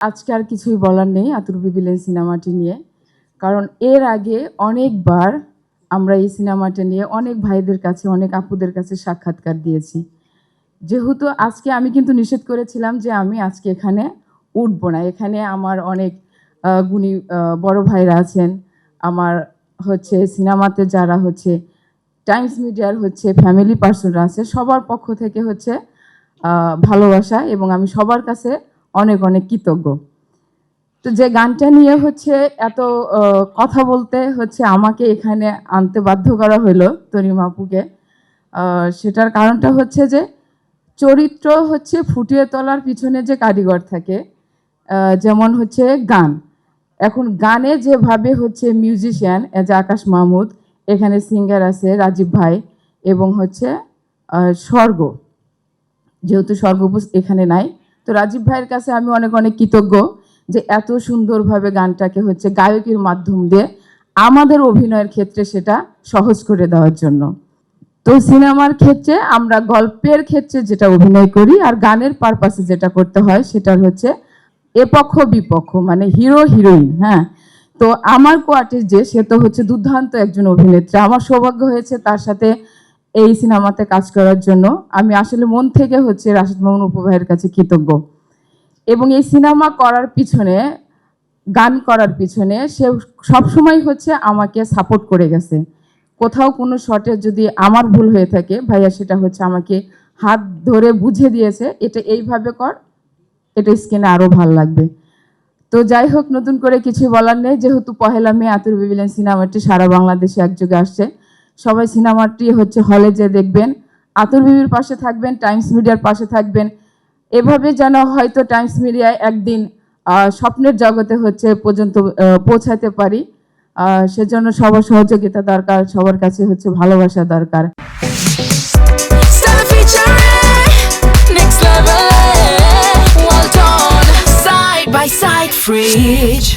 আজকে আর কিছুই বলার নেই আতুর বিবিলেন সিনেমাটি নিয়ে, কারণ এর আগে অনেকবার আমরা এই সিনেমাটা নিয়ে অনেক ভাইদের কাছে, অনেক আপুদের কাছে সাক্ষাৎকার দিয়েছি। যেহেতু আজকে আমি কিন্তু নিষেধ করেছিলাম যে আমি আজকে এখানে উঠবো না। এখানে আমার অনেক গুণী বড় ভাইরা আছেন, আমার হচ্ছে সিনেমাতে যারা হচ্ছে টাইমস মিডিয়ার হচ্ছে ফ্যামিলি পার্সনরা আছে, সবার পক্ষ থেকে হচ্ছে ভালোবাসা এবং আমি সবার কাছে অনেক অনেক কৃতজ্ঞ। তো যে গানটা নিয়ে হচ্ছে এত কথা বলতে হচ্ছে আমাকে এখানে আনতে বাধ্য করা হলো তনিমা আপুকে, সেটার কারণটা হচ্ছে যে চরিত্র হচ্ছে ফুটিয়ে তোলার পিছনে যে কারিগর থাকে, যেমন হচ্ছে গান। এখন গানে যেভাবে হচ্ছে মিউজিশিয়ান যে আকাশ মাহমুদ, এখানে সিঙ্গার আছে রাজীব ভাই এবং হচ্ছে স্বর্গ, যেহেতু স্বর্গ এখানে নাই, তো রাজীব ভাইয়ের কাছে আমি অনেক অনেক কৃতজ্ঞ যে এত সুন্দরভাবে গানটাকে হচ্ছে গায়কের মাধ্যম দিয়ে আমাদের অভিনয়ের ক্ষেত্রে সেটা সহজ করে দেওয়ার জন্য। তো সিনেমার ক্ষেত্রে আমরা গল্পের ক্ষেত্রে যেটা অভিনয় করি আর গানের পারপাসে যেটা করতে হয় সেটার হচ্ছে এপক্ষ বিপক্ষ, মানে হিরো হিরোইন। হ্যাঁ, তো আমার কোয়ার্টিস যে সে তো হচ্ছে দুর্দান্ত একজন অভিনেত্রী, আমার সৌভাগ্য হয়েছে তার সাথে এই সিনেমাতে কাজ করার জন্য। আমি আসলে মন থেকে হচ্ছে রাশিদ মোহন অপু ভাইয়ের কাছে কৃতজ্ঞ। এবং এই সিনেমা করার পিছনে, গান করার পিছনে সে সবসময় হচ্ছে আমাকে সাপোর্ট করে গেছে। কোথাও কোনো শটে যদি আমার ভুল হয়ে থাকে, ভাইয়া সেটা হচ্ছে আমাকে হাত ধরে বুঝে দিয়েছে, এটা এইভাবে কর, এটা স্ক্রিনে আরও ভালো লাগবে। তো যাই হোক, নতুন করে কিছু বলার নেই, যেহেতু 1 মে আতুর বিবিলেন সিনেমাটি সারা বাংলাদেশে একযোগে আসছে। সবাই সিনেমাটি হচ্ছে হলে যে দেখবেন, আতুর বিবির পাশে থাকবেন, টাইমস মিডিয়ার পাশে থাকবেন, এভাবে যেন হয়তো টাইমস মিডিয়ায় একদিন স্বপ্নের জগতে হচ্ছে পর্যন্ত পৌঁছাতে পারি। সেজন্য সবার সহযোগিতা দরকার, সবার কাছে হচ্ছে ভালোবাসা দরকার। Next level, well done, side by side, fridge.